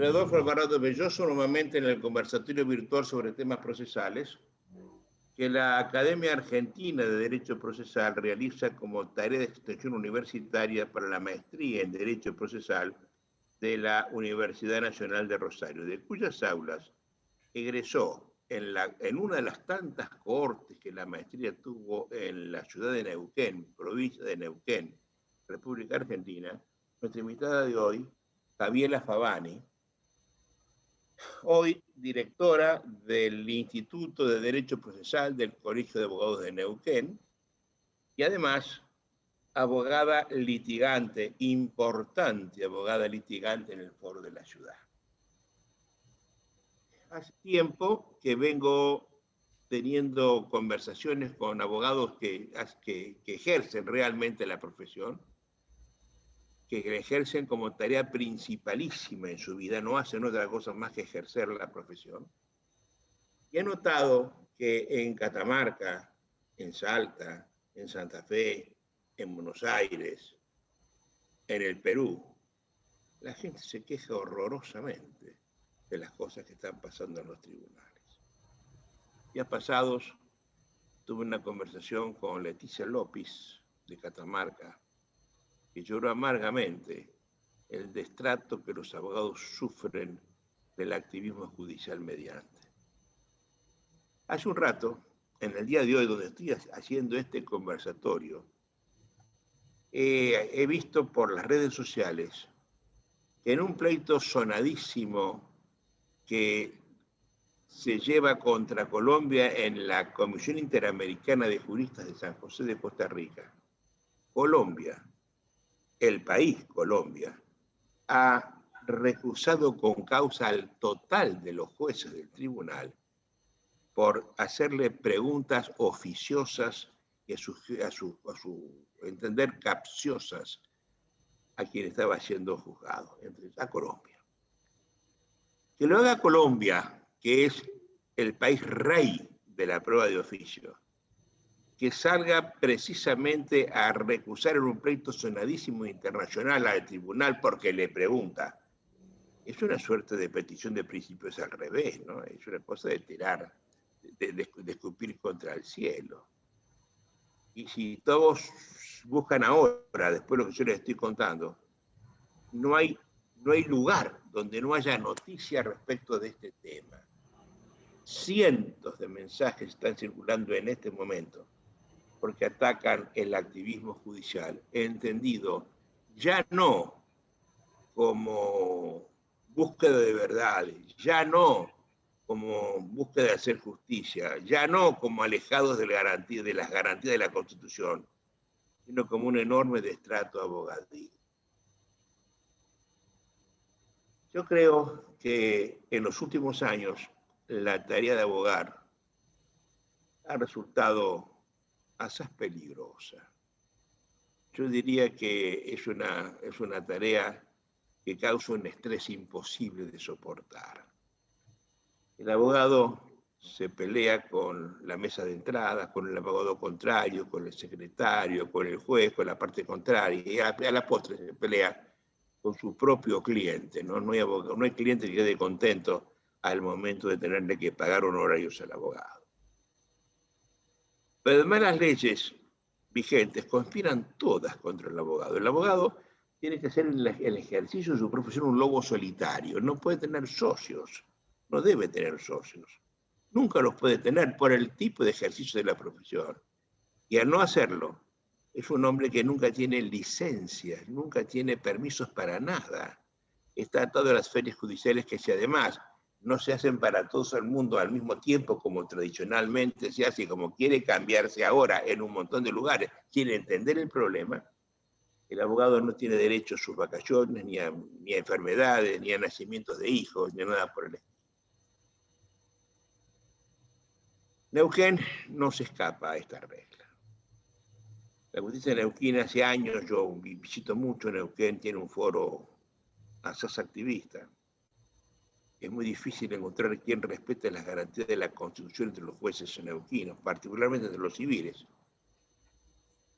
Rodolfo Alvarado Belloso, nuevamente en el conversatorio virtual sobre temas procesales, que la Academia Argentina de Derecho Procesal realiza como tarea de extensión universitaria para la maestría en Derecho Procesal de la Universidad Nacional de Rosario, de cuyas aulas egresó en una de las tantas cohortes que la maestría tuvo en la ciudad de Neuquén, provincia de Neuquén, República Argentina, nuestra invitada de hoy, Gabriela Favani, hoy directora del Instituto de Derecho Procesal del Colegio de Abogados de Neuquén y además abogada litigante, importante abogada litigante en el Foro de la Ciudad. Hace tiempo que vengo teniendo conversaciones con abogados que ejercen realmente la profesión, que ejercen como tarea principalísima en su vida, no hacen otra cosa más que ejercer la profesión. Y he notado que en Catamarca, en Salta, en Santa Fe, en Buenos Aires, en el Perú, la gente se queja horrorosamente de las cosas que están pasando en los tribunales. Días pasados tuve una conversación con Leticia López de Catamarca, que lloró amargamente el destrato que los abogados sufren del activismo judicial mediante. Hace un rato, en el día de hoy, donde estoy haciendo este conversatorio, he visto por las redes sociales que en un pleito sonadísimo que se lleva contra Colombia en la Comisión Interamericana de Juristas de San José de Costa Rica, Colombia, el país Colombia, ha recusado con causa al total de los jueces del tribunal por hacerle preguntas oficiosas y a su entender capciosas a quien estaba siendo juzgado, a Colombia. Que lo haga Colombia, que es el país rey de la prueba de oficio, que salga precisamente a recusar en un pleito sonadísimo internacional al tribunal porque le pregunta. Es una suerte de petición de principios al revés, ¿no? Es una cosa de tirar, de escupir contra el cielo. Y si todos buscan ahora, después de lo que yo les estoy contando, no hay lugar donde no haya noticia respecto de este tema. Cientos de mensajes están circulando en este momento porque atacan el activismo judicial, entendido ya no como búsqueda de verdades, ya no como búsqueda de hacer justicia, ya no como alejados de las garantías de la Constitución, sino como un enorme destrato abogadil. Yo creo que en los últimos años la tarea de abogar ha resultado asaz peligrosa. Yo diría que es una tarea que causa un estrés imposible de soportar. El abogado se pelea con la mesa de entrada, con el abogado contrario, con el secretario, con el juez, con la parte contraria, y a la postre se pelea con su propio cliente, ¿no? No hay cliente que quede contento al momento de tenerle que pagar honorarios al abogado. Pero además las leyes vigentes conspiran todas contra el abogado. El abogado tiene que hacer el ejercicio de su profesión un lobo solitario, no puede tener socios, no debe tener socios, nunca los puede tener por el tipo de ejercicio de la profesión. Y al no hacerlo, es un hombre que nunca tiene licencias, nunca tiene permisos para nada. Está atado a las ferias judiciales que si además no se hacen para todo el mundo al mismo tiempo como tradicionalmente se hace, como quiere cambiarse ahora en un montón de lugares, quiere entender el problema, el abogado no tiene derecho a sus vacaciones, ni a enfermedades, ni a nacimientos de hijos, ni a nada por el estilo. Neuquén no se escapa a esta regla. La justicia neuquina hace años, yo visito mucho Neuquén, tiene un foro asaz activista. Es muy difícil encontrar quien respete las garantías de la Constitución entre los jueces neuquinos, particularmente entre los civiles.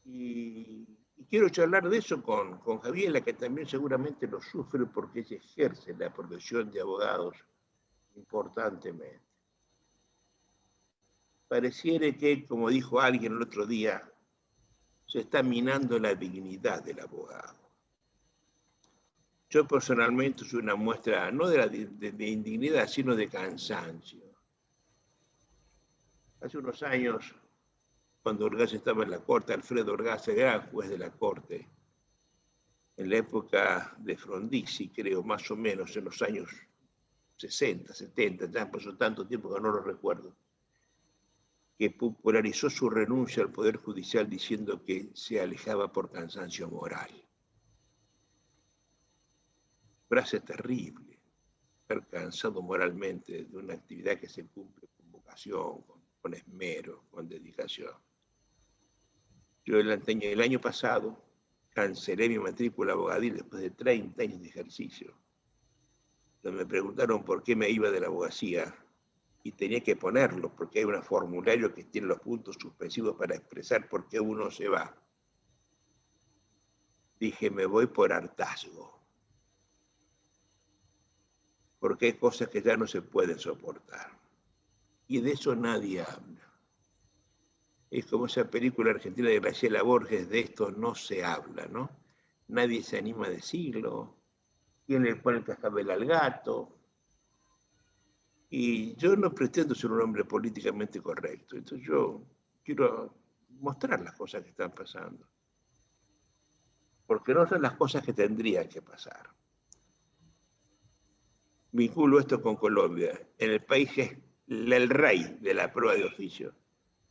Y Y quiero charlar de eso con Javiera, que también seguramente lo sufre porque ella ejerce la profesión de abogados importantemente. Pareciera que, como dijo alguien el otro día, se está minando la dignidad del abogado. Yo personalmente soy una muestra no de indignidad, sino de cansancio. Hace unos años, cuando Orgaz estaba en la corte, Alfredo Orgaz, el gran juez de la corte, en la época de Frondizi, creo, más o menos, en los años 60, 70, ya pasó tanto tiempo que no lo recuerdo, que popularizó su renuncia al Poder Judicial diciendo que se alejaba por cansancio moral. Frase terrible, estar cansado moralmente de una actividad que se cumple con vocación, con esmero, con dedicación. Yo el año pasado cancelé mi matrícula abogadil después de 30 años de ejercicio. Cuando me preguntaron por qué me iba de la abogacía, y tenía que ponerlo, porque hay un formulario que tiene los puntos suspensivos para expresar por qué uno se va. Dije, me voy por hartazgo, porque hay cosas que ya no se pueden soportar. Y de eso nadie habla. Es como esa película argentina de Graciela Borges, de esto no se habla, ¿no? Nadie se anima a decirlo. ¿Quién le pone el cascabel al gato? Y yo no pretendo ser un hombre políticamente correcto. Entonces yo quiero mostrar las cosas que están pasando. Porque no son las cosas que tendrían que pasar. Vinculo esto con Colombia. En el país es el rey de la prueba de oficio.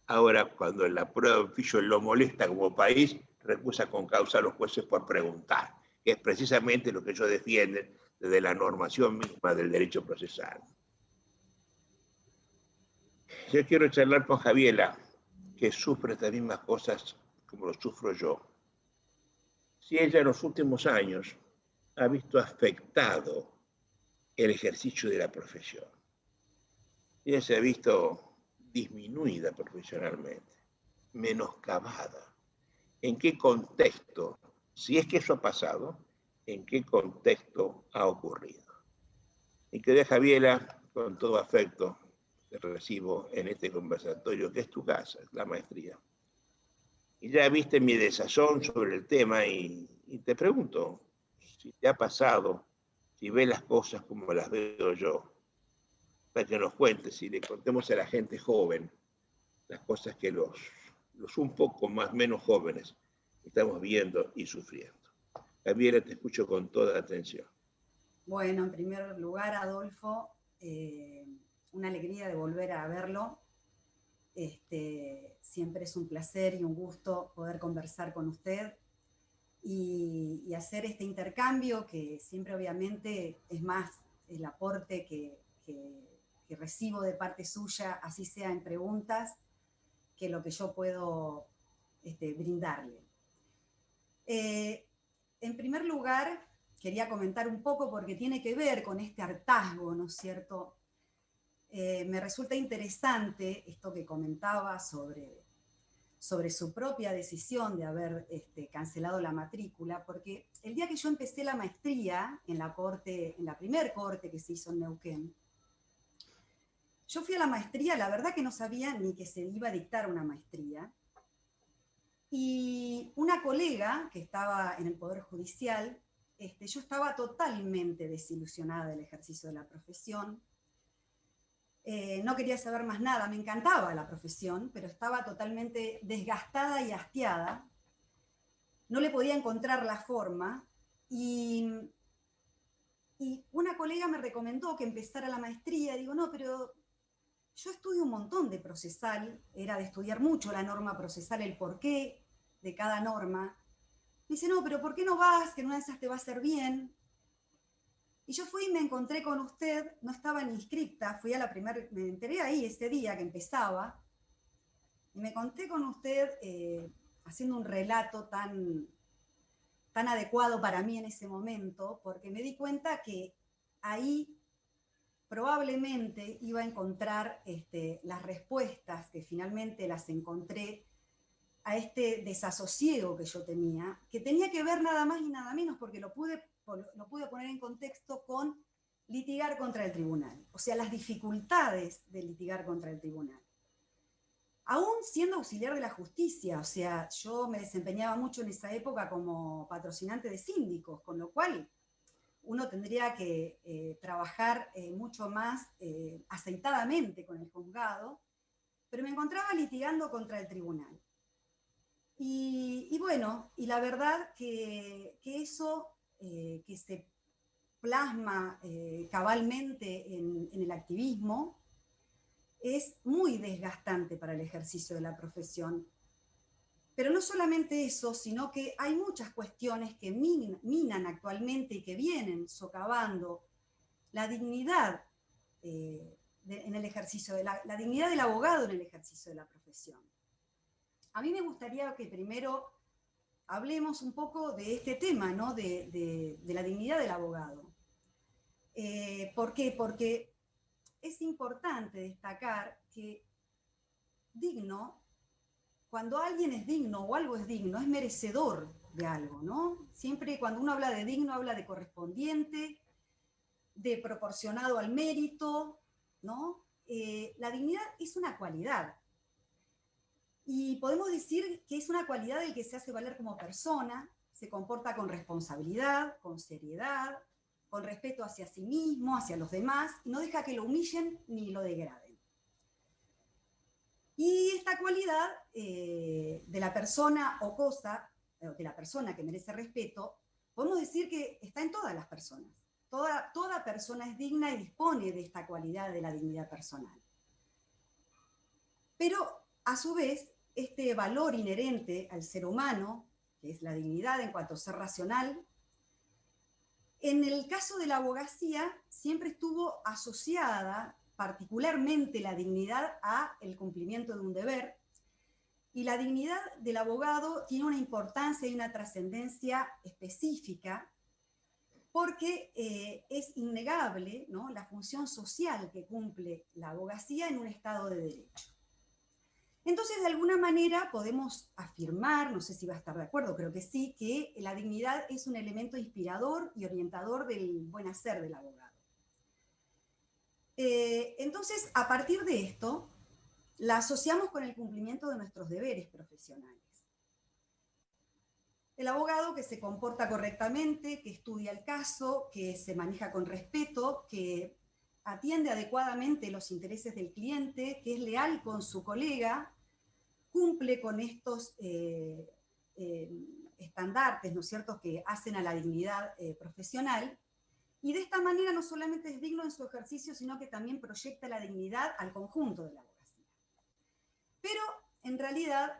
Ahora, cuando la prueba de oficio lo molesta como país, recusa con causa a los jueces por preguntar, que es precisamente lo que ellos defienden desde la normación misma del derecho procesal. Yo quiero charlar con Javiera, que sufre estas mismas cosas como lo sufro yo. Si ella en los últimos años ha visto afectado el ejercicio de la profesión, ella se ha visto disminuida profesionalmente, menoscabada. ¿En qué contexto, si es que eso ha pasado, en qué contexto ha ocurrido? Y querida Javiera, con todo afecto, te recibo en este conversatorio, que es tu casa, es la maestría. Y ya viste mi desazón sobre el tema y te pregunto si te ha pasado, si ves las cosas como las veo yo, para que nos cuentes y le contemos a la gente joven las cosas que los un poco más menos jóvenes estamos viendo y sufriendo. Javiera, te escucho con toda atención. Bueno, en primer lugar, Adolfo, una alegría de volver a verlo. Siempre es un placer y un gusto poder conversar con usted y hacer este intercambio que siempre obviamente es más el aporte que recibo de parte suya, así sea en preguntas, que lo que yo puedo brindarle. En primer lugar, quería comentar un poco porque tiene que ver con este hartazgo, ¿no es cierto? Me resulta interesante esto que comentaba sobre su propia decisión de haber cancelado la matrícula, porque el día que yo empecé la maestría en la primer corte que se hizo en Neuquén, yo fui a la maestría, la verdad que no sabía ni que se iba a dictar una maestría, y una colega que estaba en el Poder Judicial, yo estaba totalmente desilusionada del ejercicio de la profesión. No quería saber más nada, me encantaba la profesión, pero estaba totalmente desgastada y hastiada. No le podía encontrar la forma y una colega me recomendó que empezara la maestría. Digo, no, pero yo estudio un montón de procesal, era de estudiar mucho la norma procesal, el porqué de cada norma. Me dice, no, pero ¿por qué no vas? Que en una de esas te va a hacer bien. Y yo fui y me encontré con usted, no estaba ni inscripta, fui a la primera, me enteré ahí ese día que empezaba, y me encontré con usted haciendo un relato tan adecuado para mí en ese momento, porque me di cuenta que ahí probablemente iba a encontrar las respuestas, que finalmente las encontré a este desasosiego que yo tenía, que tenía que ver nada más y nada menos, porque lo pude poner en contexto con litigar contra el tribunal, o sea, las dificultades de litigar contra el tribunal. Aún siendo auxiliar de la justicia, o sea, yo me desempeñaba mucho en esa época como patrocinante de síndicos, con lo cual uno tendría que trabajar mucho más aceitadamente con el juzgado, pero me encontraba litigando contra el tribunal. Y bueno, y la verdad que eso que se plasma cabalmente en el activismo es muy desgastante para el ejercicio de la profesión. Pero no solamente eso, sino que hay muchas cuestiones que minan actualmente y que vienen socavando la dignidad en el ejercicio de la dignidad del abogado en el ejercicio de la profesión. A mí me gustaría que primero hablemos un poco de este tema, ¿no? de la dignidad del abogado. ¿Por qué? Porque es importante destacar que digno, cuando alguien es digno o algo es digno, es merecedor de algo, ¿no? Siempre cuando uno habla de digno, habla de correspondiente, de proporcionado al mérito, ¿no? La dignidad es una cualidad. Y podemos decir que es una cualidad del que se hace valer como persona, se comporta con responsabilidad, con seriedad, con respeto hacia sí mismo, hacia los demás, y no deja que lo humillen ni lo degraden. Y esta cualidad de la persona o cosa, de la persona que merece respeto, podemos decir que está en todas las personas. Toda persona es digna y dispone de esta cualidad de la dignidad personal. Pero, a su vez, este valor inherente al ser humano, que es la dignidad en cuanto a ser racional, en el caso de la abogacía siempre estuvo asociada particularmente la dignidad a el cumplimiento de un deber, y la dignidad del abogado tiene una importancia y una trascendencia específica porque es innegable, ¿no?, la función social que cumple la abogacía en un Estado de Derecho. Entonces, de alguna manera podemos afirmar, no sé si va a estar de acuerdo, creo que sí, que la dignidad es un elemento inspirador y orientador del buen hacer del abogado. Entonces, a partir de esto, la asociamos con el cumplimiento de nuestros deberes profesionales. El abogado que se comporta correctamente, que estudia el caso, que se maneja con respeto, que atiende adecuadamente los intereses del cliente, que es leal con su colega, cumple con estos estandartes, ¿no es cierto?, que hacen a la dignidad profesional, y de esta manera no solamente es digno en su ejercicio, sino que también proyecta la dignidad al conjunto de la abogacía. Pero, en realidad,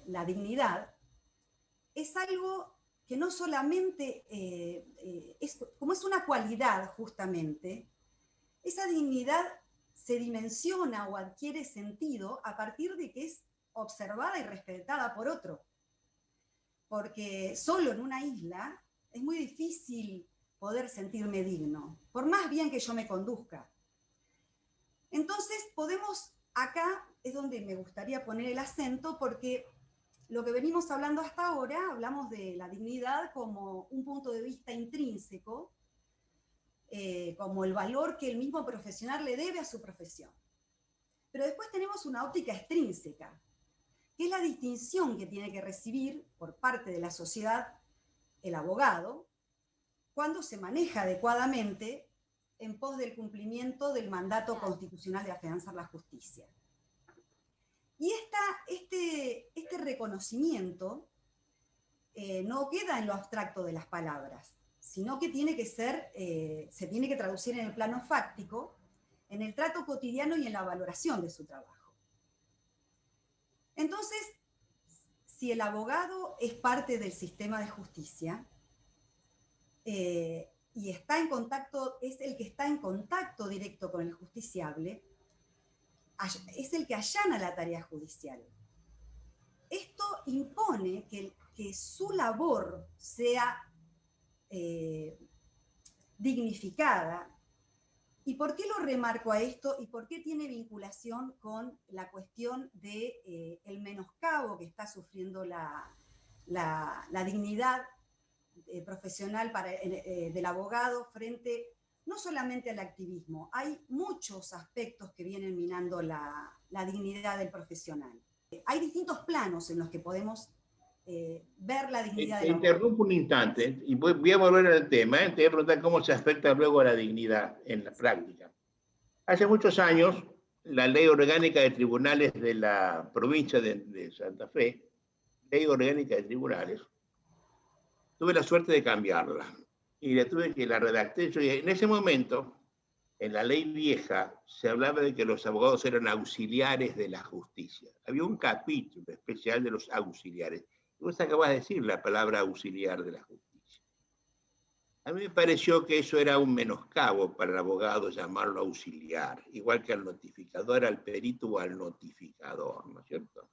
la dignidad es algo que no solamente, como es una cualidad justamente, esa dignidad se dimensiona o adquiere sentido a partir de que es observada y respetada por otro. Porque solo en una isla es muy difícil poder sentirme digno, por más bien que yo me conduzca. Entonces podemos, acá es donde me gustaría poner el acento, porque lo que venimos hablando hasta ahora, hablamos de la dignidad como un punto de vista intrínseco, como el valor que el mismo profesional le debe a su profesión. Pero después tenemos una óptica extrínseca, que es la distinción que tiene que recibir por parte de la sociedad el abogado cuando se maneja adecuadamente en pos del cumplimiento del mandato constitucional de afianzar la justicia. Y este reconocimiento no queda en lo abstracto de las palabras, sino que tiene que ser, se tiene que traducir en el plano fáctico, en el trato cotidiano y en la valoración de su trabajo. Entonces, si el abogado es parte del sistema de justicia y está en contacto, es el que está en contacto directo con el justiciable, es el que allana la tarea judicial. Esto impone que su labor sea dignificada ¿Y por qué lo remarco a esto? ¿Y por qué tiene vinculación con la cuestión de el menoscabo que está sufriendo la dignidad profesional del abogado frente no solamente al activismo? Hay muchos aspectos que vienen minando la dignidad del profesional. Hay distintos planos en los que podemos ver la dignidad Te del abogado. interrumpo un instante y voy a volver al tema. Te voy a preguntar cómo se afecta luego a la dignidad en la práctica. Hace muchos años, la ley orgánica de tribunales de la provincia de Santa Fe, ley orgánica de tribunales, tuve la suerte de cambiarla y la redacté yo. Y en ese momento, en la ley vieja, se hablaba de que los abogados eran auxiliares de la justicia. Había un capítulo especial de los auxiliares. Vos acabas de decir la palabra auxiliar de la justicia. A mí me pareció que eso era un menoscabo para el abogado llamarlo auxiliar, igual que al notificador, al perito o al notificador, ¿no es cierto?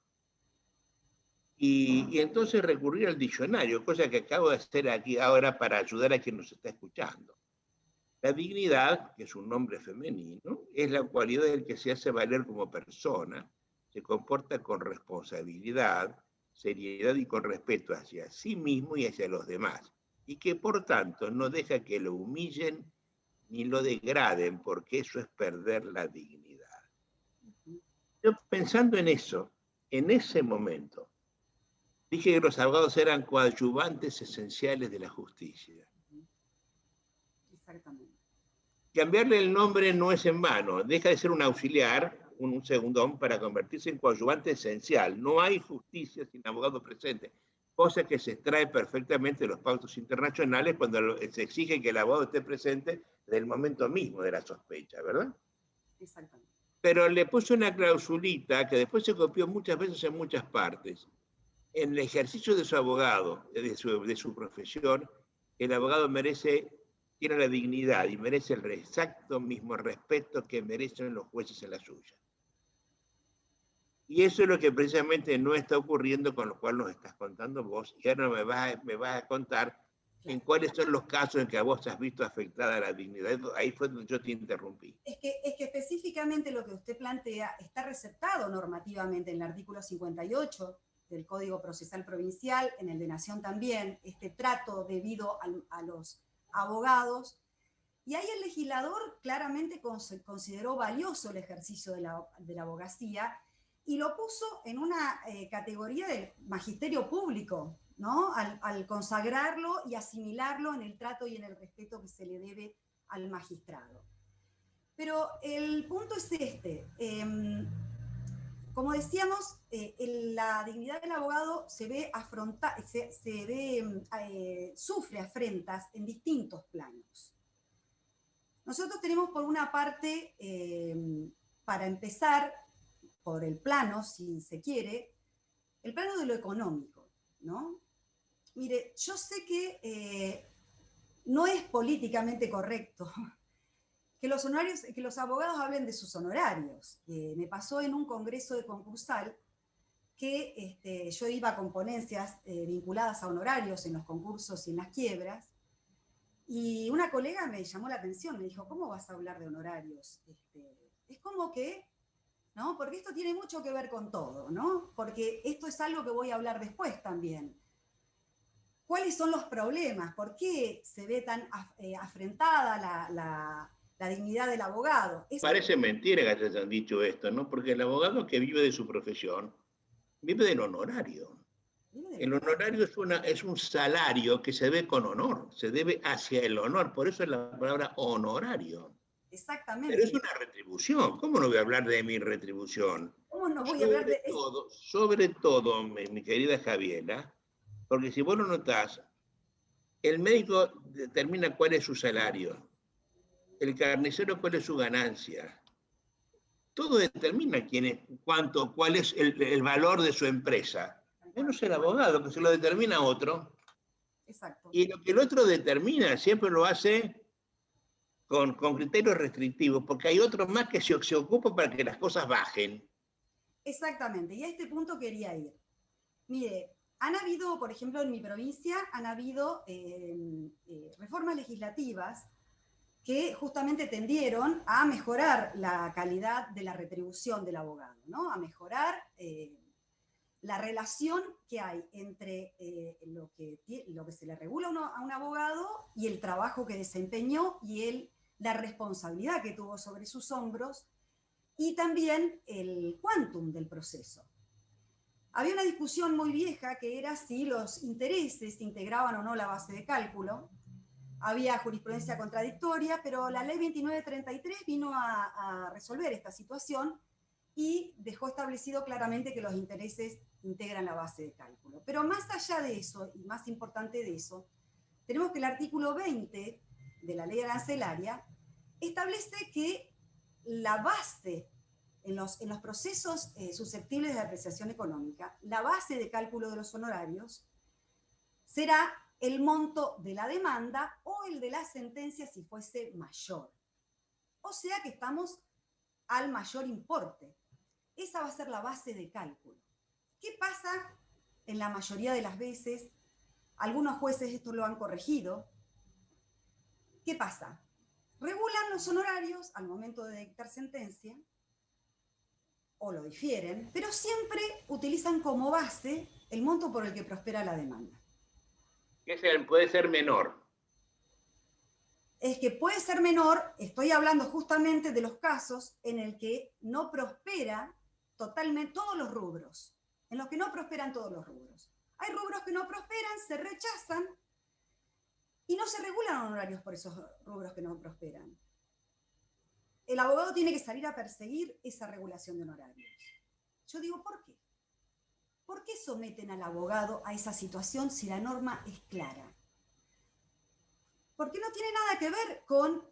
Y entonces recurrir al diccionario, cosa que acabo de hacer aquí ahora para ayudar a quien nos está escuchando. La dignidad, que es un nombre femenino, es la cualidad del que se hace valer como persona, se comporta con responsabilidad, seriedad y con respeto hacia sí mismo y hacia los demás, y que por tanto no deja que lo humillen ni lo degraden, porque eso es perder la dignidad. Yo pensando en eso, en ese momento, dije que los abogados eran coadyuvantes esenciales de la justicia. Exactamente. Cambiarle el nombre no es en vano, deja de ser un auxiliar, un segundón, para convertirse en coadyuvante esencial. No hay justicia sin abogado presente, cosa que se extrae perfectamente de los pactos internacionales cuando se exige que el abogado esté presente desde el momento mismo de la sospecha, ¿verdad? Exactamente. Pero le puso una clausulita que después se copió muchas veces en muchas partes. En el ejercicio de su abogado, de su profesión, el abogado tiene la dignidad y merece el exacto mismo respeto que merecen los jueces en la suya. Y eso es lo que precisamente no está ocurriendo con lo cual nos estás contando vos. Y ahora me vas a contar en cuáles son los casos en que a vos has visto afectada la dignidad. Ahí fue donde yo te interrumpí. Es que específicamente lo que usted plantea está receptado normativamente en el artículo 58 del Código Procesal Provincial, en el de Nación también, este trato debido a los abogados. Y ahí el legislador claramente consideró valioso el ejercicio de la abogacía y lo puso en una categoría de magisterio público, ¿no? Al consagrarlo y asimilarlo en el trato y en el respeto que se le debe al magistrado. Pero el punto es este. Como decíamos, la dignidad del abogado sufre afrentas en distintos planos. Nosotros tenemos por una parte, para empezar, por el plano, si se quiere, el plano de lo económico, ¿no? Mire, yo sé que no es políticamente correcto que los abogados hablen de sus honorarios. Me pasó en un congreso de concursal que yo iba con ponencias vinculadas a honorarios en los concursos y en las quiebras, y una colega me llamó la atención, me dijo, ¿cómo vas a hablar de honorarios? Es como que, ¿no? Porque esto tiene mucho que ver con todo, ¿no? Porque esto es algo que voy a hablar después también. ¿Cuáles son los problemas? ¿Por qué se ve tan afrentada la dignidad del abogado? Parece mentira que te hayan dicho esto, ¿no? Porque el abogado que vive de su profesión vive del honorario. El honorario es un salario que se debe con honor, se debe hacia el honor, por eso es la palabra honorario. Exactamente. Pero es una retribución, ¿cómo no voy a hablar de mi retribución? ¿Cómo no voy a hablar de eso? Sobre todo, mi querida Javiera, porque si vos lo notás, el médico determina cuál es su salario, el carnicero cuál es su ganancia. Todo determina cuál es el valor de su empresa. Menos el abogado, que se lo determina otro. Exacto. Y lo que el otro determina siempre lo hace con criterios restrictivos, porque hay otros más que se ocupan para que las cosas bajen. Exactamente, y a este punto quería ir. Mire, han habido, por ejemplo, en mi provincia, han habido reformas legislativas que justamente tendieron a mejorar la calidad de la retribución del abogado, ¿no? A mejorar la relación que hay entre lo que se le regula a un abogado y el trabajo que desempeñó y la responsabilidad que tuvo sobre sus hombros, y también el quantum del proceso. Había una discusión muy vieja que era si los intereses integraban o no la base de cálculo. Había jurisprudencia contradictoria, pero la ley 2933 vino a resolver esta situación y dejó establecido claramente que los intereses integran la base de cálculo. Pero más allá de eso, y más importante de eso, tenemos que el artículo 20 de la ley arancelaria establece que la base, en los procesos susceptibles de apreciación económica, la base de cálculo de los honorarios será el monto de la demanda o el de la sentencia si fuese mayor. O sea que estamos al mayor importe. Esa va a ser la base de cálculo. ¿Qué pasa en la mayoría de las veces? Algunos jueces esto lo han corregido. ¿Qué pasa? Regulan los honorarios al momento de dictar sentencia o lo difieren, pero siempre utilizan como base el monto por el que prospera la demanda. Puede ser menor. Es que puede ser menor, estoy hablando justamente de los casos en el que no prospera totalmente todos los rubros, en los que no prosperan todos los rubros. Hay rubros que no prosperan, se rechazan y no se regulan honorarios por esos rubros que no prosperan. El abogado tiene que salir a perseguir esa regulación de honorarios. Yo digo, ¿por qué? ¿Por qué someten al abogado a esa situación si la norma es clara? Porque no tiene nada que ver con,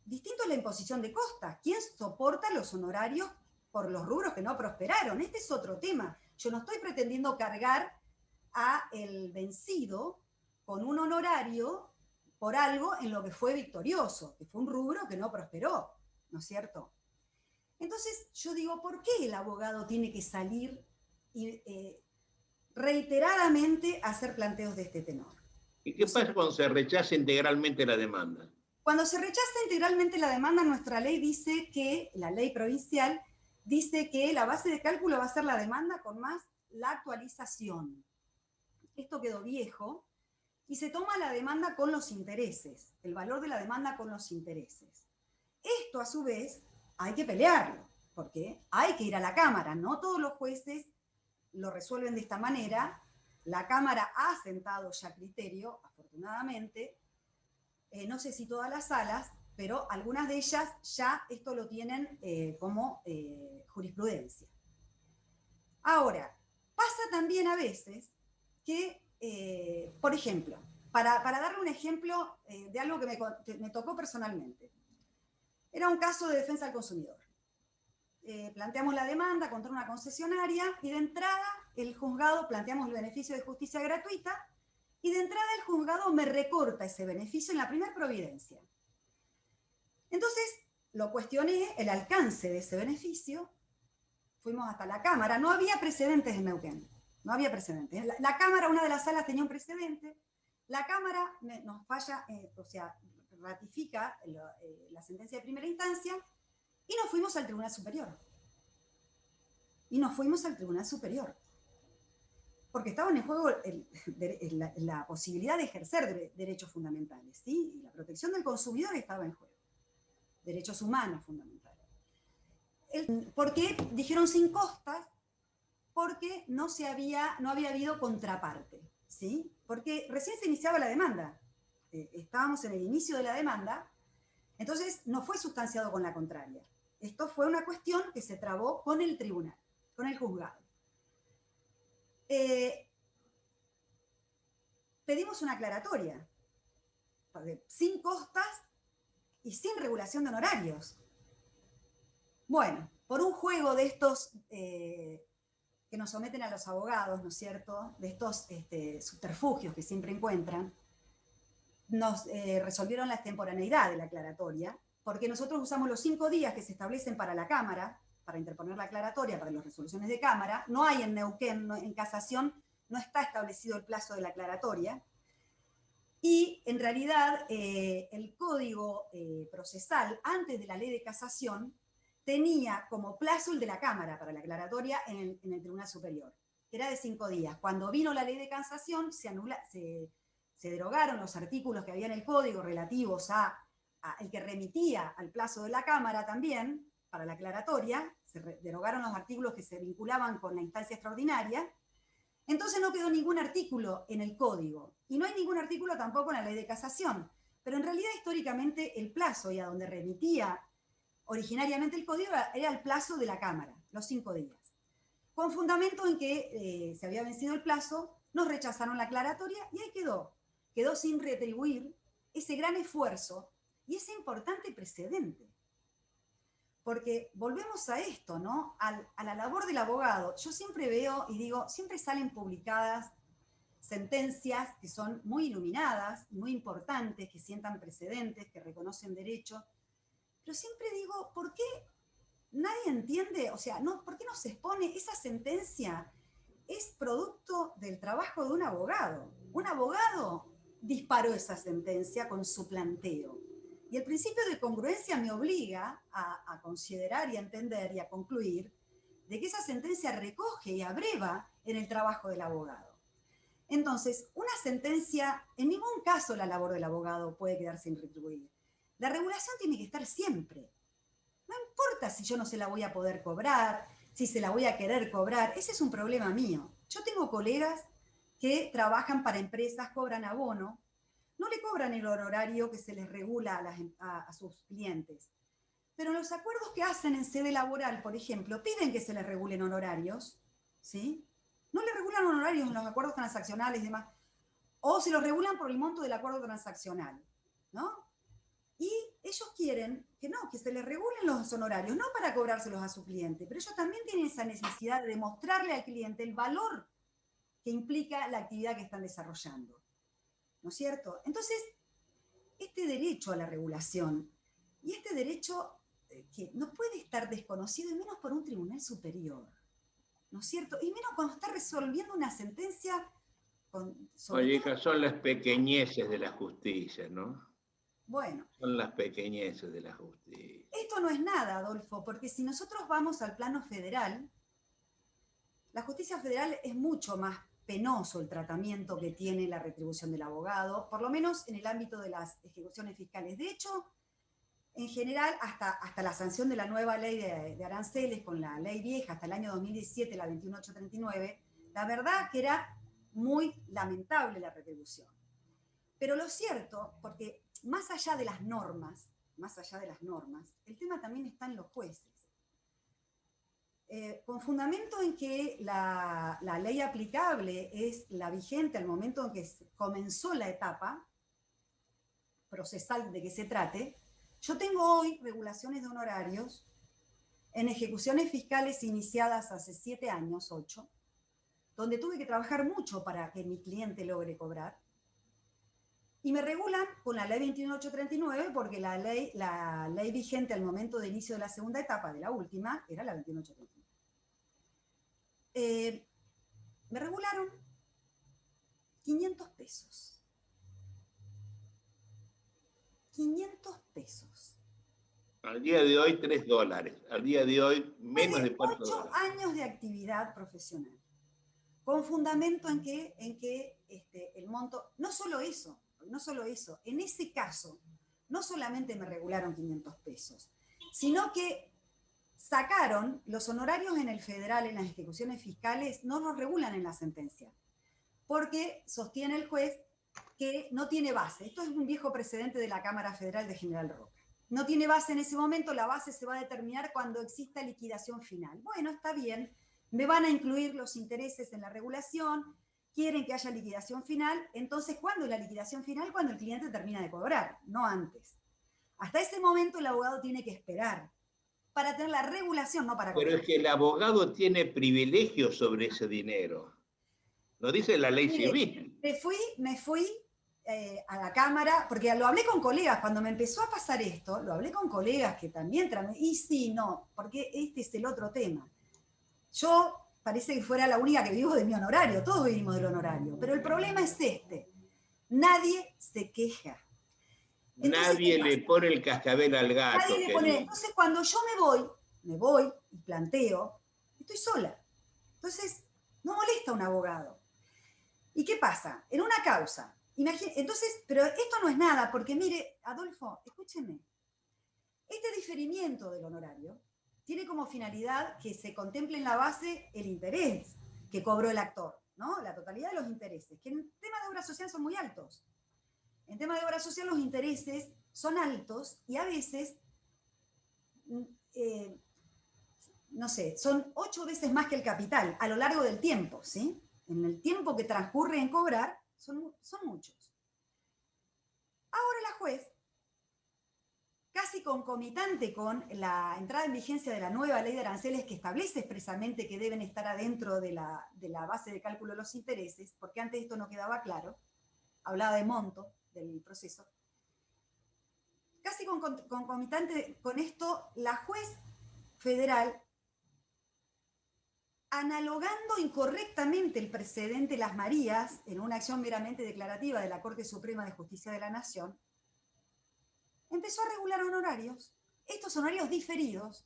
distinto es la imposición de costas. ¿Quién soporta los honorarios por los rubros que no prosperaron? Este es otro tema. Yo no estoy pretendiendo cargar a el vencido con un honorario por algo en lo que fue victorioso, que fue un rubro que no prosperó, ¿no es cierto? Entonces yo digo, ¿por qué el abogado tiene que salir y reiteradamente a hacer planteos de este tenor? ¿Y qué pasa cuando se rechaza integralmente la demanda? Cuando se rechaza integralmente la demanda, nuestra ley dice que, la ley provincial, dice que la base de cálculo va a ser la demanda con más la actualización. Esto quedó viejo y se toma la demanda con los intereses, el valor de la demanda con los intereses. Esto, a su vez, hay que pelearlo, porque hay que ir a la Cámara. No todos los jueces lo resuelven de esta manera. La Cámara ha sentado ya criterio, afortunadamente. No sé si todas las salas, pero algunas de ellas ya esto lo tienen como jurisprudencia. Ahora, pasa también a veces que, por ejemplo, para darle un ejemplo de algo que me tocó personalmente, era un caso de defensa del consumidor. Planteamos la demanda contra una concesionaria y de entrada el juzgado, planteamos el beneficio de justicia gratuita y de entrada el juzgado me recorta ese beneficio en la primera providencia. Entonces lo cuestioné, el alcance de ese beneficio, fuimos hasta la Cámara, no había precedentes en Neuquén, no había precedentes. La Cámara, una de las salas tenía un precedente, la Cámara nos falla, o sea, ratifica la sentencia de primera instancia y nos fuimos al Tribunal Superior. Porque estaba en el juego la posibilidad de ejercer derechos fundamentales, ¿sí? Y la protección del consumidor estaba en juego. Derechos humanos fundamentales. ¿Por qué dijeron sin costas? Porque no había habido contraparte, ¿sí? Porque recién se iniciaba la demanda. Estábamos en el inicio de la demanda, entonces no fue sustanciado con la contraria. Esto fue una cuestión que se trabó con el tribunal, con el juzgado. Pedimos una aclaratoria, sin costas y sin regulación de honorarios. Bueno, por un juego de estos que nos someten a los abogados, ¿no es cierto?, de estos subterfugios que siempre encuentran, nos resolvieron la extemporaneidad de la aclaratoria, porque nosotros usamos los 5 días que se establecen para la Cámara, para interponer la aclaratoria, para las resoluciones de Cámara. No hay en Neuquén, en casación, no está establecido el plazo de la aclaratoria. Y en realidad el código procesal, antes de la ley de casación, tenía como plazo el de la Cámara para la aclaratoria en el Tribunal Superior, que era de 5 días. Cuando vino la ley de casación, se derogaron los artículos que había en el código relativos a el que remitía al plazo de la Cámara también, para la aclaratoria, se derogaron los artículos que se vinculaban con la instancia extraordinaria. Entonces no quedó ningún artículo en el código, y no hay ningún artículo tampoco en la ley de casación, pero en realidad históricamente el plazo y a donde remitía originariamente el código era el plazo de la Cámara, los 5 días. Con fundamento en que se había vencido el plazo, nos rechazaron la aclaratoria y ahí quedó sin retribuir ese gran esfuerzo y ese importante precedente. Porque volvemos a esto, ¿no? A la labor del abogado. Yo siempre veo y digo, siempre salen publicadas sentencias que son muy iluminadas, muy importantes, que sientan precedentes, que reconocen derechos. Pero siempre digo, ¿por qué nadie entiende? O sea, ¿por qué no se expone? Esa sentencia es producto del trabajo de un abogado. Un abogado disparó esa sentencia con su planteo. Y el principio de congruencia me obliga a considerar y a entender y a concluir de que esa sentencia recoge y abreva en el trabajo del abogado. Entonces, una sentencia, en ningún caso la labor del abogado puede quedar sin retribuir. La regulación tiene que estar siempre. No importa si yo no se la voy a poder cobrar, si se la voy a querer cobrar, ese es un problema mío. Yo tengo colegas que trabajan para empresas, cobran abono, no le cobran el honorario que se les regula a sus clientes. Pero los acuerdos que hacen en sede laboral, por ejemplo, piden que se les regulen honorarios, ¿sí? No le regulan honorarios en los acuerdos transaccionales y demás, o se los regulan por el monto del acuerdo transaccional, ¿no? Y ellos quieren que se les regulen los honorarios, no para cobrárselos a su cliente, pero ellos también tienen esa necesidad de demostrarle al cliente el valor que implica la actividad que están desarrollando. ¿No es cierto? Entonces, este derecho a la regulación y este derecho que no puede estar desconocido, y menos por un tribunal superior, ¿no es cierto? Y menos cuando está resolviendo una sentencia Oye, hija, son las pequeñeces de la justicia, ¿no? Bueno. Son las pequeñeces de la justicia. Esto no es nada, Adolfo, porque si nosotros vamos al plano federal, la justicia federal es mucho más penoso el tratamiento que tiene la retribución del abogado, por lo menos en el ámbito de las ejecuciones fiscales. De hecho, en general, hasta la sanción de la nueva ley de aranceles con la ley vieja, hasta el año 2017, la 21839, la verdad que era muy lamentable la retribución. Pero lo cierto, porque más allá de las normas, el tema también está en los jueces. Con fundamento en que la ley aplicable es la vigente al momento en que comenzó la etapa procesal de que se trate, yo tengo hoy regulaciones de honorarios en ejecuciones fiscales iniciadas hace 7 años, 8, donde tuve que trabajar mucho para que mi cliente logre cobrar, y me regulan con la ley 21839 porque la ley vigente al momento de inicio de la segunda etapa, de la última, era la 21839. Me regularon 500 pesos. 500 pesos. Al día de hoy, $3. Al día de hoy, menos de $4. 8 años de actividad profesional. Con fundamento en que el monto, no solo eso, en ese caso, no solamente me regularon 500 pesos, sino que sacaron los honorarios en el federal, en las ejecuciones fiscales, no los regulan en la sentencia, porque sostiene el juez que no tiene base. Esto es un viejo precedente de la Cámara Federal de General Roca. No tiene base en ese momento, la base se va a determinar cuando exista liquidación final. Bueno, está bien, me van a incluir los intereses en la regulación, quieren que haya liquidación final, entonces, ¿cuándo es la liquidación final? Cuando el cliente termina de cobrar, no antes. Hasta ese momento el abogado tiene que esperar para tener la regulación, no para cobrar. Pero es que el abogado tiene privilegios sobre ese dinero. Lo dice la ley civil. Me fui a la Cámara, porque lo hablé con colegas, cuando me empezó a pasar esto, lo hablé con colegas que también y sí, no, porque este es el otro tema. Yo parece que fuera la única que vivo de mi honorario, todos vivimos del honorario, pero el problema es este. Nadie se queja. Entonces, nadie le pone el cascabel al gato. Nadie le pone. Entonces, cuando yo me voy y planteo, estoy sola. Entonces, no molesta un abogado. ¿Y qué pasa? En una causa. Entonces, pero esto no es nada, porque mire, Adolfo, escúcheme. Este diferimiento del honorario tiene como finalidad que se contemple en la base el interés que cobró el actor, ¿no? La totalidad de los intereses, que en tema de obra social son muy altos. En tema de obra social los intereses son altos y a veces, no sé, son 8 veces más que el capital a lo largo del tiempo, ¿sí? En el tiempo que transcurre en cobrar, son muchos. Ahora la juez, casi concomitante con la entrada en vigencia de la nueva ley de aranceles que establece expresamente que deben estar adentro de la base de cálculo de los intereses, porque antes esto no quedaba claro, hablaba de monto del proceso, casi concomitante con esto, la juez federal, analogando incorrectamente el precedente Las Marías en una acción meramente declarativa de la Corte Suprema de Justicia de la Nación, empezó a regular honorarios, estos honorarios diferidos,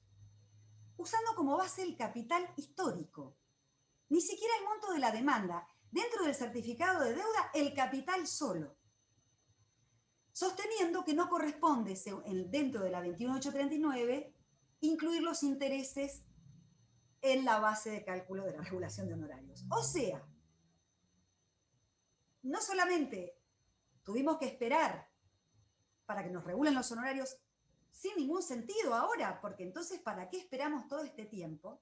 usando como base el capital histórico. Ni siquiera el monto de la demanda. Dentro del certificado de deuda, el capital solo. Sosteniendo que no corresponde, dentro de la 21839, incluir los intereses en la base de cálculo de la regulación de honorarios. O sea, no solamente tuvimos que esperar para que nos regulen los honorarios sin ningún sentido ahora, porque entonces, ¿para qué esperamos todo este tiempo?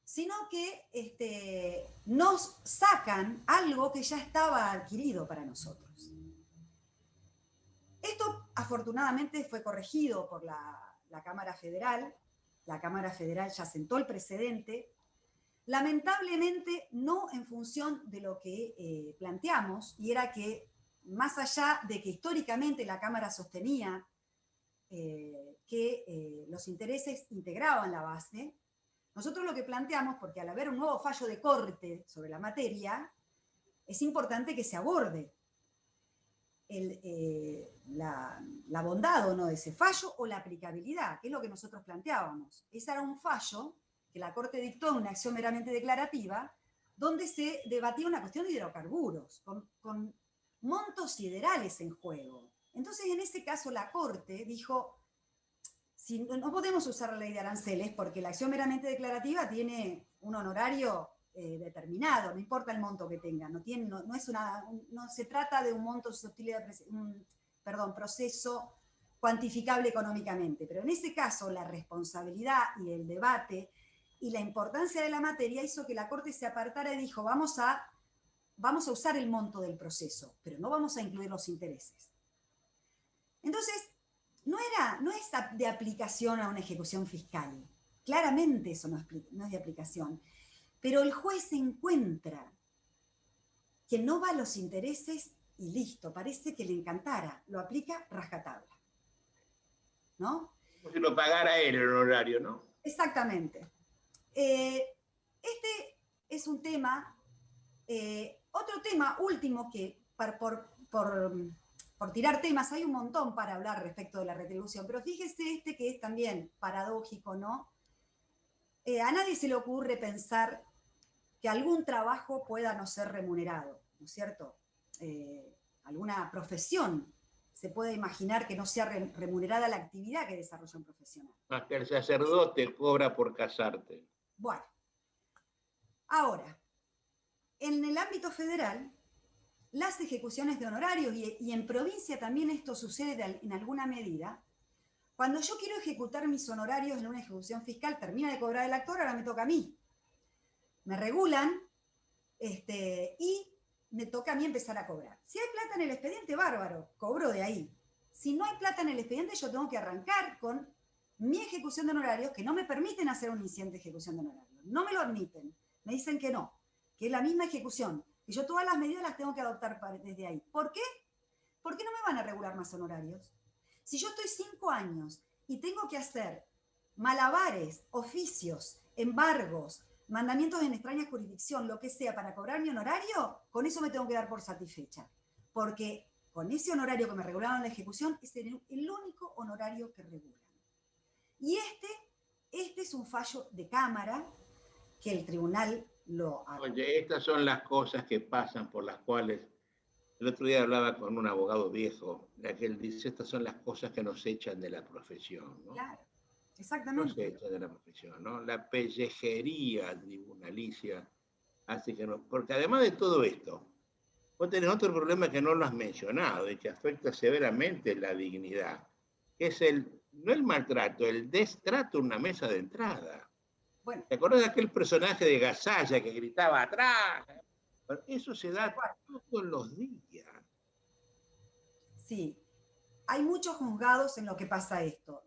Sino que nos sacan algo que ya estaba adquirido para nosotros. Esto, afortunadamente, fue corregido por la Cámara Federal. La Cámara Federal ya sentó el precedente. Lamentablemente, no en función de lo que planteamos, y era que, más allá de que históricamente la Cámara sostenía que los intereses integraban la base, nosotros lo que planteamos, porque al haber un nuevo fallo de corte sobre la materia, es importante que se aborde la bondad o no de ese fallo o la aplicabilidad, que es lo que nosotros planteábamos. Ese era un fallo que la Corte dictó en una acción meramente declarativa, donde se debatía una cuestión de hidrocarburos, con montos siderales en juego. Entonces, en ese caso, la Corte dijo, si no podemos usar la ley de aranceles porque la acción meramente declarativa tiene un honorario determinado, no importa el monto que tenga, no se trata de un monto proceso cuantificable económicamente, pero en ese caso la responsabilidad y el debate y la importancia de la materia hizo que la Corte se apartara y dijo, vamos a usar el monto del proceso, pero no vamos a incluir los intereses. Entonces, no es de aplicación a una ejecución fiscal. Claramente eso no es de aplicación. Pero el juez encuentra que no va a los intereses y listo, parece que le encantara. Lo aplica rajatabla. ¿No? Como si lo pagara él el honorario, ¿no? Exactamente. Este es un tema, otro tema último que por tirar temas, hay un montón para hablar respecto de la retribución, pero fíjese que es también paradójico, ¿no? A nadie se le ocurre pensar que algún trabajo pueda no ser remunerado, ¿no es cierto? Alguna profesión se puede imaginar que no sea remunerada la actividad que desarrolla un profesional. Más que el sacerdote cobra por casarte. Bueno, ahora, en el ámbito federal, las ejecuciones de honorarios, y en provincia también esto sucede en alguna medida, cuando yo quiero ejecutar mis honorarios en una ejecución fiscal, termina de cobrar el actor, ahora me toca a mí. Me regulan y me toca a mí empezar a cobrar. Si hay plata en el expediente, bárbaro, cobro de ahí. Si no hay plata en el expediente, yo tengo que arrancar con mi ejecución de honorarios, que no me permiten hacer una incidente ejecución de honorarios. No me lo admiten. Me dicen que no, que es la misma ejecución, que yo todas las medidas las tengo que adoptar desde ahí. ¿Por qué? ¿Por qué no me van a regular más honorarios? Si yo estoy 5 años y tengo que hacer malabares, oficios, embargos, mandamientos en extraña jurisdicción, lo que sea, para cobrar mi honorario, con eso me tengo que dar por satisfecha. porque con ese honorario que me regularon la ejecución es el único honorario que regulan. Y este es un fallo de cámara que el tribunal lo haga. Oye, estas son las cosas que pasan por las cuales, el otro día hablaba con un abogado viejo, de que él dice, estas son las cosas que nos echan de la profesión, ¿no? Claro, Nos exactamente. echan de la profesión, ¿no? La pellejería tribunalicia hace que no... Porque además de todo esto, vos tenés otro problema que no lo has mencionado y que afecta severamente la dignidad, que es no el maltrato, el destrato en una mesa de entrada. Bueno, ¿Te acuerdas de aquel personaje de Gasalla que gritaba atrás? Bueno, eso se da todos los días. sí, hay muchos juzgados en lo que pasa esto.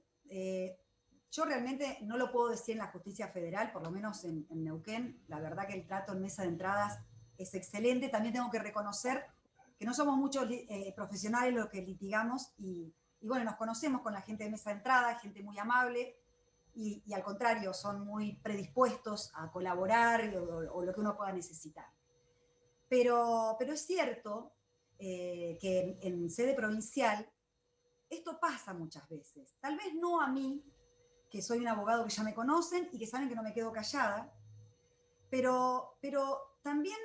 Yo realmente no lo puedo decir en la justicia federal, por lo menos en Neuquén. La verdad que el trato en mesa de entradas es excelente. También tengo que reconocer que no somos muchos profesionales los que litigamos y bueno, nos conocemos con la gente de mesa de entrada, gente muy amable y al contrario, son muy predispuestos a colaborar o lo que uno pueda necesitar. Pero es cierto que en sede provincial esto pasa muchas veces. Tal vez no a mí, que soy un abogado que ya me conocen y que saben que no me quedo callada, pero también,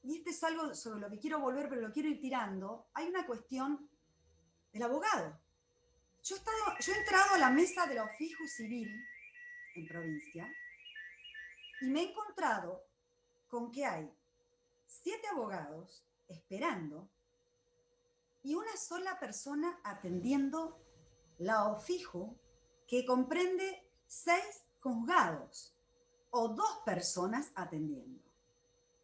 y este es algo sobre lo que quiero volver, pero lo quiero ir tirando, hay una cuestión del abogado. Yo he entrado a la mesa de la OFIJU civil en provincia y me he encontrado con que hay 7 abogados esperando y una sola persona atendiendo la OFIJU, que comprende 6 juzgados o 2 personas atendiendo.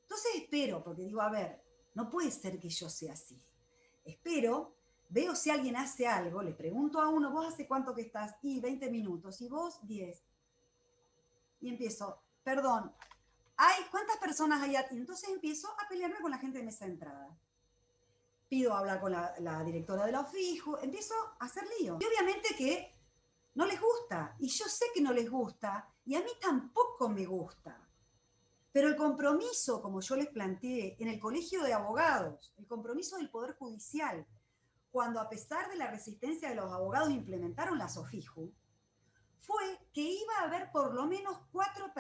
Entonces espero, porque digo, a ver, no puede ser que yo sea así. Espero, veo si alguien hace algo, le pregunto a uno, ¿vos hace cuánto que estás? Y 20 minutos, y vos 10. Y empiezo, perdón, ¿cuántas personas hay? Y entonces empiezo a pelearme con la gente de mesa de entrada. Pido hablar con la directora de la OFIJU, empiezo a hacer lío. Y obviamente que no les gusta, y yo sé que no les gusta, y a mí tampoco me gusta. Pero el compromiso, como yo les planteé, en el Colegio de Abogados, el compromiso del Poder Judicial, cuando a pesar de la resistencia de los abogados implementaron la SOFIJU, fue que iba a haber por lo menos 4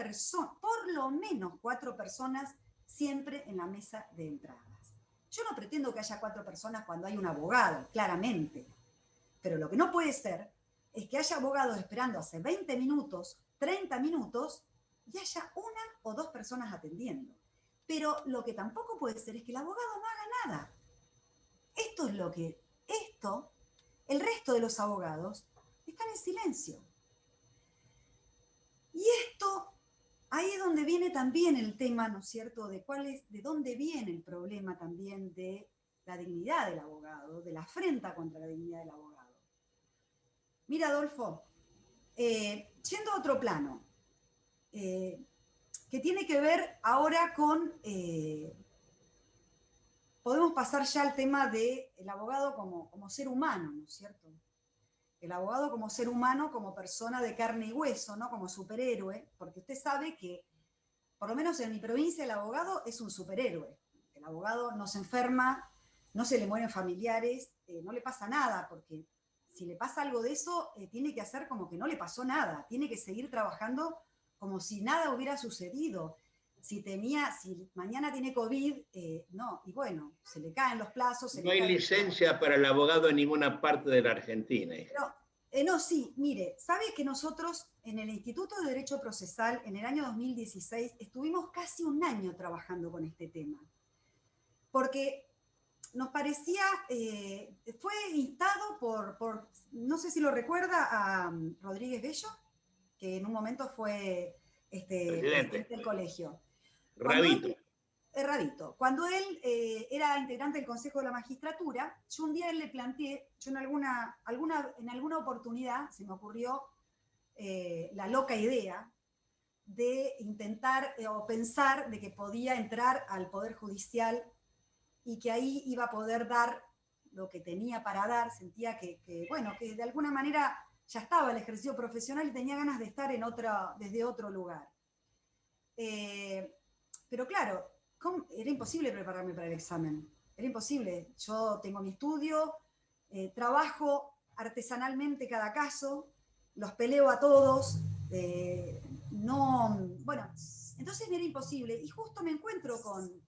personas siempre en la mesa de entradas. Yo no pretendo que haya 4 personas cuando hay un abogado, claramente, pero lo que no puede ser es que haya abogados esperando hace 20 minutos, 30 minutos, y haya 1 o 2 personas atendiendo. Pero lo que tampoco puede ser es que el abogado no haga nada. El resto de los abogados están en silencio. Y esto, ahí es donde viene también el tema, ¿no es cierto?, de dónde viene el problema también de la dignidad del abogado, de la afrenta contra la dignidad del abogado. Mira, Adolfo, yendo a otro plano, que tiene que ver ahora con, podemos pasar ya al tema del abogado como ser humano, ¿no es cierto? El abogado como ser humano, como persona de carne y hueso, ¿no? Como superhéroe, porque usted sabe que, por lo menos en mi provincia, el abogado es un superhéroe. El abogado no se enferma, no se le mueren familiares, no le pasa nada, porque si le pasa algo de eso, tiene que hacer como que no le pasó nada, tiene que seguir trabajando como si nada hubiera sucedido. Si mañana tiene COVID, no, y bueno, se le caen los plazos. No hay licencia para el abogado en ninguna parte de la Argentina. No, sí, mire, ¿sabe que nosotros en el Instituto de Derecho Procesal en el año 2016 estuvimos casi un año trabajando con este tema? Porque nos parecía, fue instado por, no sé si lo recuerda, a Rodríguez Bello, que en un momento fue presidente del colegio. Rabito. Rabito. Cuando él era integrante del Consejo de la Magistratura, yo un día le planteé, yo en alguna oportunidad se me ocurrió la loca idea de intentar o pensar de que podía entrar al Poder Judicial y que ahí iba a poder dar lo que tenía para dar, sentía que de alguna manera ya estaba el ejercicio profesional y tenía ganas de estar desde otro lugar. Pero claro, era imposible prepararme para el examen. era imposible. Yo tengo mi estudio, trabajo artesanalmente cada caso, los peleo a todos, no, bueno, entonces me era imposible. Y justo me encuentro con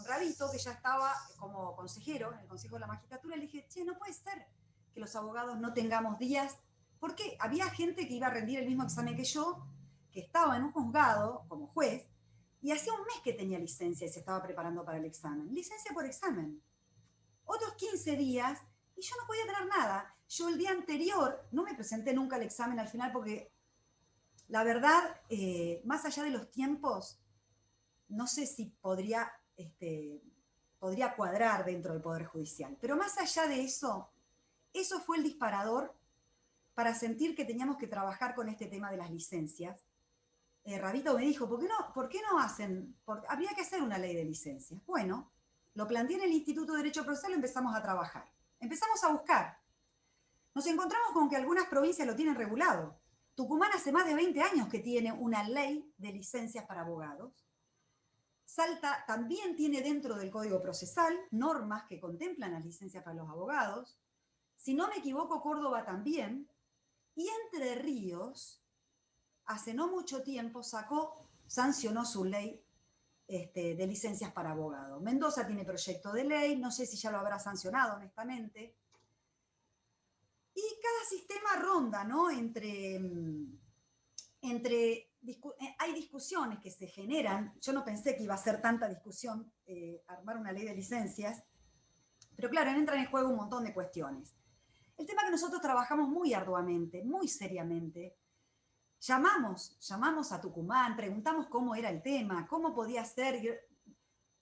Rabito, que ya estaba como consejero en el Consejo de la Magistratura, y le dije, che, no puede ser que los abogados no tengamos días, porque había gente que iba a rendir el mismo examen que yo, que estaba en un juzgado como juez, y hacía un mes que tenía licencia y se estaba preparando para el examen. Licencia por examen. Otros 15 días y yo no podía tener nada. Yo el día anterior no me presenté nunca al examen al final porque la verdad, más allá de los tiempos, no sé si podría cuadrar dentro del Poder Judicial. Pero más allá de eso, eso fue el disparador para sentir que teníamos que trabajar con este tema de las licencias. Rabito me dijo, ¿por qué no hacen? Habría que hacer una ley de licencias. Bueno, lo planteé en el Instituto de Derecho Procesal y empezamos a trabajar. Empezamos a buscar. Nos encontramos con que algunas provincias lo tienen regulado. Tucumán hace más de 20 años que tiene una ley de licencias para abogados. Salta también tiene dentro del Código Procesal normas que contemplan las licencias para los abogados. Si no me equivoco, Córdoba también. Y Entre Ríos, hace no mucho tiempo, sancionó su ley de licencias para abogados. Mendoza tiene proyecto de ley, no sé si ya lo habrá sancionado, honestamente. Y cada sistema ronda, ¿no? Hay discusiones que se generan. Yo no pensé que iba a ser tanta discusión armar una ley de licencias, pero claro, entran en juego un montón de cuestiones. El tema que nosotros trabajamos muy arduamente, muy seriamente, llamamos a Tucumán, preguntamos cómo era el tema, cómo podía ser,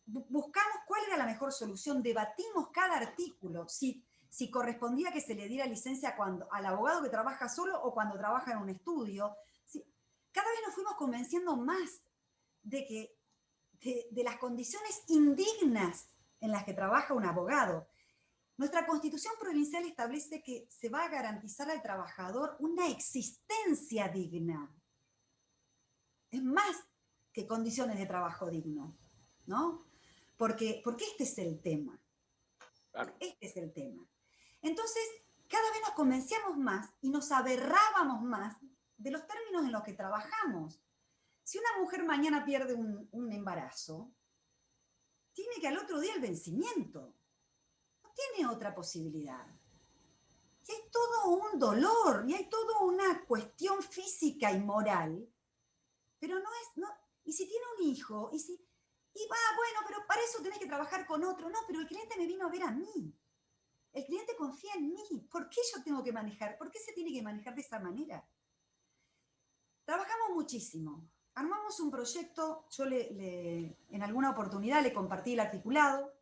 buscamos cuál era la mejor solución, debatimos cada artículo, si correspondía que se le diera licencia al abogado que trabaja solo o cuando trabaja en un estudio. Cada vez nos fuimos convenciendo más de las condiciones indignas en las que trabaja un abogado. Nuestra Constitución provincial establece que se va a garantizar al trabajador una existencia digna. Es más que condiciones de trabajo digno, ¿no? Porque este es el tema. Claro. Este es el tema. Entonces, cada vez nos convencíamos más y nos aberrábamos más de los términos en los que trabajamos. Si una mujer mañana pierde un embarazo, tiene que al otro día el vencimiento. No tiene otra posibilidad. Y hay todo un dolor, y hay toda una cuestión física y moral, pero y si tiene un hijo, bueno, pero para eso tenés que trabajar con otro. No, pero el cliente me vino a ver a mí. El cliente confía en mí. ¿Por qué yo tengo que manejar? ¿Por qué se tiene que manejar de esa manera? Trabajamos muchísimo. Armamos un proyecto, yo en alguna oportunidad le compartí el articulado.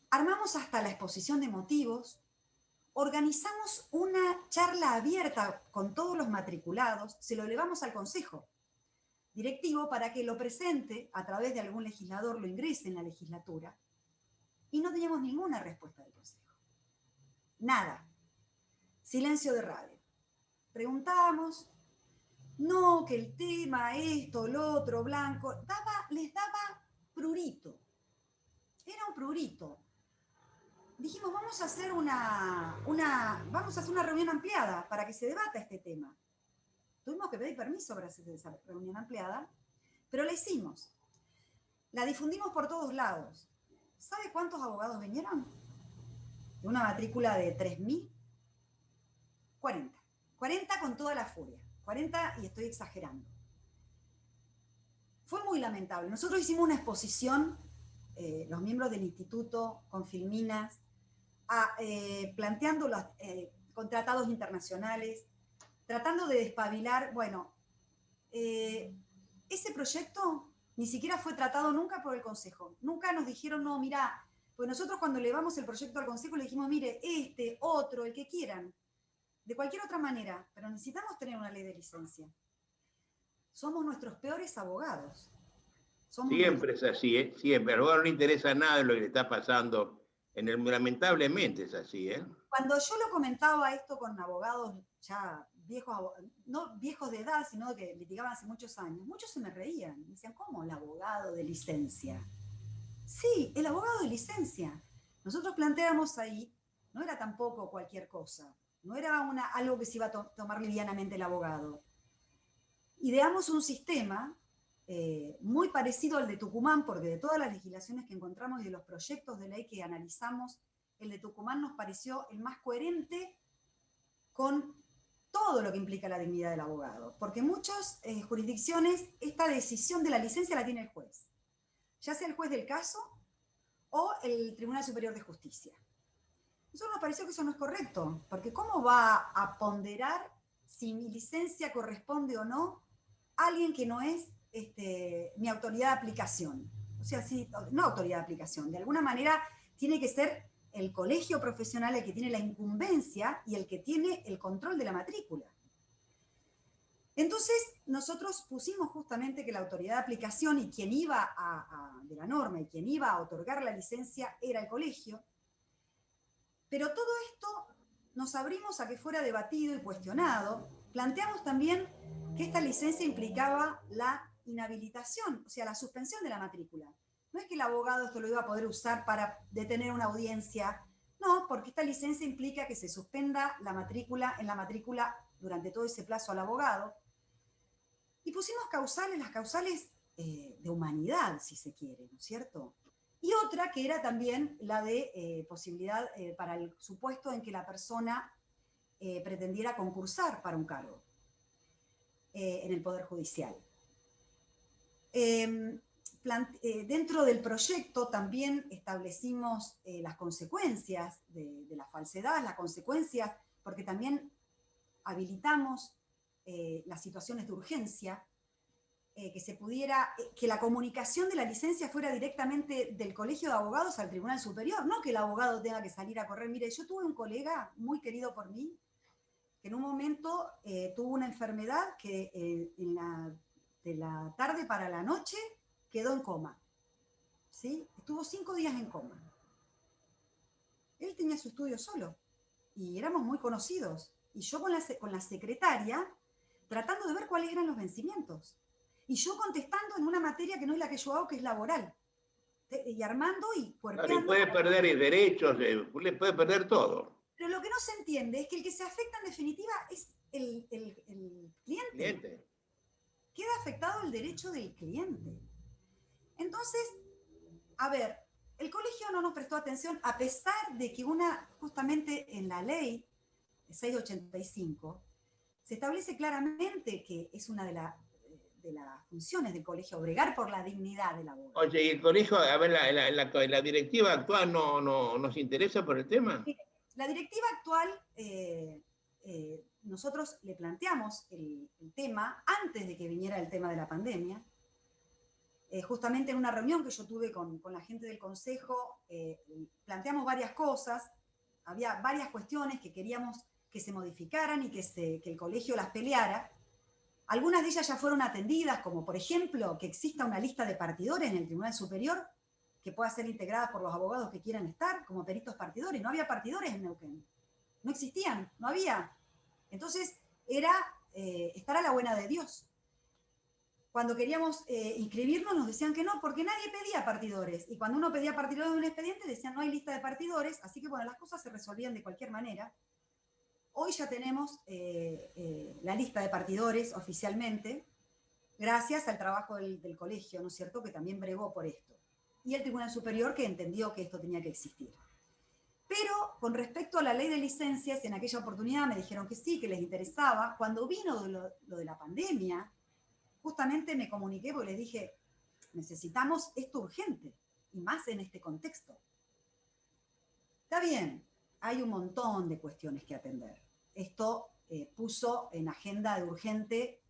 Armamos hasta la exposición de motivos. Organizamos una charla abierta con todos los matriculados. Se lo elevamos al Consejo Directivo para que lo presente a través de algún legislador, lo ingrese en la legislatura. Y no teníamos ninguna respuesta del Consejo. Nada. Silencio de radio. Preguntábamos, no, que el tema, esto, lo otro, blanco, les daba prurito. Era un prurito. Dijimos, vamos a hacer una reunión ampliada para que se debata este tema. Tuvimos que pedir permiso para hacer esa reunión ampliada, pero la hicimos. La difundimos por todos lados. ¿Sabe cuántos abogados vinieron? De una matrícula de 3.000, 40. 40 con toda la furia. 40 y estoy exagerando. Fue muy lamentable. Nosotros hicimos una exposición, los miembros del instituto, con filminas, planteando los tratados internacionales, tratando de despabilar. Bueno, ese proyecto ni siquiera fue tratado nunca por el Consejo. Nunca nos dijeron, no, mira, pues nosotros cuando elevamos el proyecto al Consejo le dijimos, mire, otro, el que quieran, de cualquier otra manera, pero necesitamos tener una ley de licencia. Somos nuestros peores abogados. Siempre es así, ¿eh? Siempre. Al abogado no le interesa nada de lo que le está pasando. Lamentablemente es así, ¿eh? Cuando yo lo comentaba esto con abogados ya viejos, no viejos de edad, sino que litigaban hace muchos años, muchos se me reían. Me decían, ¿cómo el abogado de licencia? Sí, el abogado de licencia. Nosotros planteamos ahí, no era tampoco cualquier cosa, no era algo que se iba a tomar livianamente el abogado. Ideamos un sistema muy parecido al de Tucumán, porque de todas las legislaciones que encontramos y de los proyectos de ley que analizamos, el de Tucumán nos pareció el más coherente con todo lo que implica la dignidad del abogado, porque en muchas jurisdicciones esta decisión de la licencia la tiene el juez, ya sea el juez del caso o el Tribunal Superior de Justicia. Nosotros nos pareció que eso no es correcto, porque ¿cómo va a ponderar si mi licencia corresponde o no a alguien que no es mi autoridad de aplicación? O sea, sí, no autoridad de aplicación, de alguna manera tiene que ser el colegio profesional el que tiene la incumbencia y el que tiene el control de la matrícula. Entonces, nosotros pusimos justamente que la autoridad de aplicación y quien iba de la norma y quien iba a otorgar la licencia era el colegio, pero todo esto nos abrimos a que fuera debatido y cuestionado. Planteamos también que esta licencia implicaba la inhabilitación, o sea, la suspensión de la matrícula. No es que el abogado esto lo iba a poder usar para detener una audiencia, no, porque esta licencia implica que se suspenda la matrícula durante todo ese plazo al abogado. Y pusimos causales, las causales de humanidad, si se quiere, ¿no es cierto? Y otra que era también la de posibilidad para el supuesto en que la persona pretendiera concursar para un cargo en el Poder Judicial. Dentro del proyecto también establecimos las consecuencias de la falsedad, las consecuencias, porque también habilitamos las situaciones de urgencia, que la comunicación de la licencia fuera directamente del Colegio de Abogados al Tribunal Superior, no que el abogado tenga que salir a correr. Mire, yo tuve un colega muy querido por mí, que en un momento tuvo una enfermedad que de la tarde para la noche quedó en coma, ¿sí? Estuvo 5 días en coma. Él tenía su estudio solo y éramos muy conocidos. Y yo con la secretaria tratando de ver cuáles eran los vencimientos. Y yo contestando en una materia que no es la que yo hago, que es laboral. Y armando y cuerpeando. Claro, y puede perder derechos, puede perder todo. Pero lo que no se entiende es que el que se afecta en definitiva es el cliente. Queda afectado el derecho del cliente. Entonces, a ver, el colegio no nos prestó atención a pesar de que justamente en la ley 685 se establece claramente que es una de las funciones del colegio, bregar por la dignidad del abogado. Oye, ¿y el colegio, a ver, la directiva actual no nos interesa por el tema? La directiva actual, nosotros le planteamos el tema antes de que viniera el tema de la pandemia. Justamente en una reunión que yo tuve con la gente del consejo, planteamos varias cosas, había varias cuestiones que queríamos que se modificaran y que el colegio las peleara. Algunas de ellas ya fueron atendidas, como por ejemplo que exista una lista de partidores en el Tribunal Superior que pueda ser integrada por los abogados que quieran estar como peritos partidores. No había partidores en Neuquén, no existían, no había. Entonces era estar a la buena de Dios. Cuando queríamos inscribirnos nos decían que no, porque nadie pedía partidores. Y cuando uno pedía partidores de un expediente decían no hay lista de partidores, así que bueno, las cosas se resolvían de cualquier manera. Hoy ya tenemos la lista de partidores oficialmente, gracias al trabajo del colegio, ¿no es cierto?, que también bregó por esto. Y el Tribunal Superior que entendió que esto tenía que existir. Pero con respecto a la ley de licencias, en aquella oportunidad me dijeron que sí, que les interesaba. Cuando vino lo de la pandemia, justamente me comuniqué porque les dije, necesitamos esto urgente, y más en este contexto. Está bien, hay un montón de cuestiones que atender. Esto puso en agenda de urgente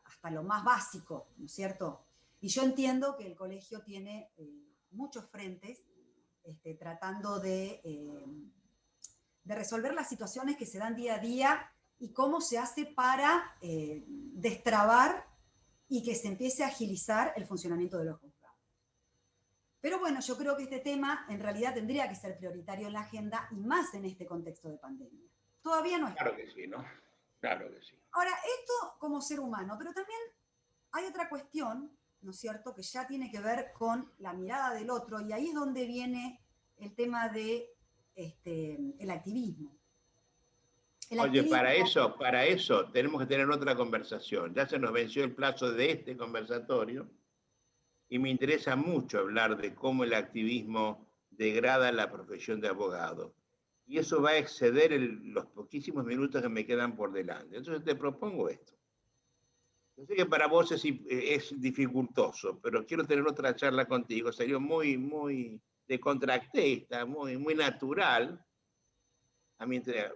hasta lo más básico, ¿no es cierto? Y yo entiendo que el colegio tiene muchos frentes tratando de resolver las situaciones que se dan día a día y cómo se hace para destrabar y que se empiece a agilizar el funcionamiento de los juzgados. Pero bueno, yo creo que este tema en realidad tendría que ser prioritario en la agenda y más en este contexto de pandemia. Todavía no es. Claro que sí, ¿no? Claro que sí. Ahora, esto como ser humano, pero también hay otra cuestión, ¿no es cierto?, que ya tiene que ver con la mirada del otro, y ahí es donde viene el tema de el activismo. Oye, para eso tenemos que tener otra conversación. Ya se nos venció el plazo de este conversatorio y me interesa mucho hablar de cómo el activismo degrada la profesión de abogado. Y eso va a exceder los poquísimos minutos que me quedan por delante. Entonces te propongo esto. Yo sé que para vos es dificultoso, pero quiero tener otra charla contigo. Sería muy decontractista, muy natural,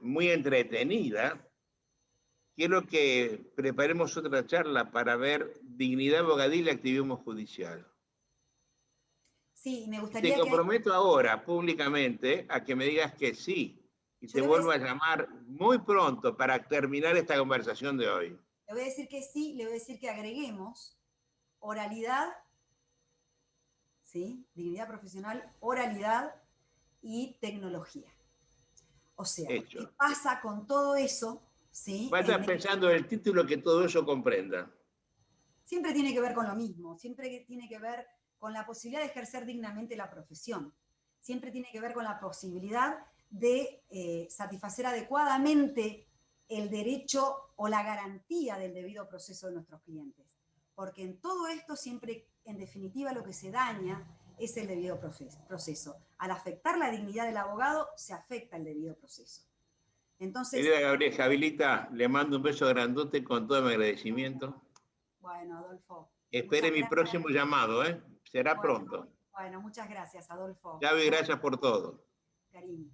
muy entretenida. Quiero que preparemos otra charla para ver dignidad abogadil y activismo judicial. Sí, me Te gustaría comprometo ahora públicamente a que me digas que sí y te vuelvo a llamar muy pronto para terminar esta conversación de hoy. Le voy a decir que sí, le voy a decir que agreguemos oralidad, ¿sí?, dignidad profesional, oralidad y tecnología. O sea, ¿qué pasa con todo eso? ¿Sí? Vaya pensando en el título que todo eso comprenda. Siempre tiene que ver con lo mismo, siempre tiene que ver con la posibilidad de ejercer dignamente la profesión, siempre tiene que ver con la posibilidad de satisfacer adecuadamente el derecho o la garantía del debido proceso de nuestros clientes. Porque en todo esto siempre, en definitiva, lo que se daña es el debido proceso. Al afectar la dignidad del abogado, se afecta el debido proceso. Entonces, querida Gabriela Javilita, le mando un beso grandote con todo mi agradecimiento. Bueno, Adolfo. Espere mi próximo llamado, ¿eh? Será pronto. Bueno, muchas gracias, Adolfo. Gaby, gracias por todo. Cariño.